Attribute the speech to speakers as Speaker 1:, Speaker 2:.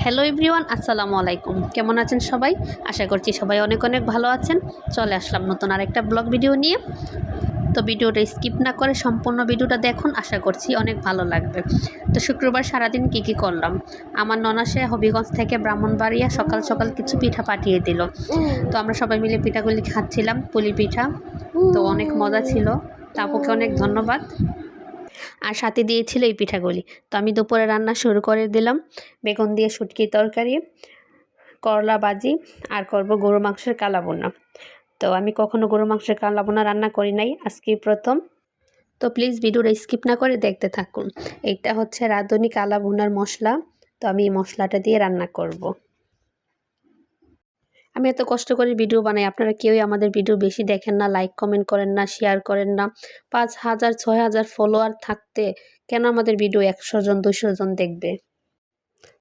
Speaker 1: Hello everyone, আসসালামু আলাইকুম। কেমন আছেন সবাই? আশা করছি সবাই অনেক অনেক ভালো আছেন। চলে আসলাম নতুন আরেকটা ব্লগ ভিডিও নিয়ে। তো ভিডিওটা স্কিপ না করে সম্পূর্ণ ভিডিওটা দেখুন, আশা করছি অনেক ভালো লাগবে। তো শুক্রবার সারাদিন কী করলাম, আমার ননাসে হবিগঞ্জ থেকে ব্রাহ্মণবাড়িয়া সকাল সকাল কিছু পিঠা পাঠিয়ে দিল। তো আমরা সবাই মিলে পিঠাগুলি খাচ্ছিলাম, পুলি পিঠা। তো অনেক মজা ছিল, আপুকে অনেক ধন্যবাদ। আর সাথে দিয়েছিল এই পিঠাগুলি। তো আমি দুপুরে রান্না শুরু করে দিলাম। বেগুন দিয়ে শুটকির তরকারি, করলা ভাজি, আর করব গরু মাংসের কালা বোনা। তো আমি কখনো গরু মাংসের কালা বোনা রান্না করি নাই, আজকেই প্রথম। তো প্লিজ ভিডিওটা স্কিপ না করে দেখতে থাকুন। এইটা হচ্ছে রাঁধুনি কালা বোনার মশলা। তো আমি এই মশলাটা দিয়ে রান্না করব। আমি এত কষ্ট করে ভিডিও বানাই, আপনারা কেউই আমাদের ভিডিও বেশি দেখেন না, লাইক কমেন্ট করেন না, শেয়ার করেন না। 5,000 6,000 ফলোয়ার থাকতে কেন আমাদের ভিডিও 100 জন 200 জন দেখবে?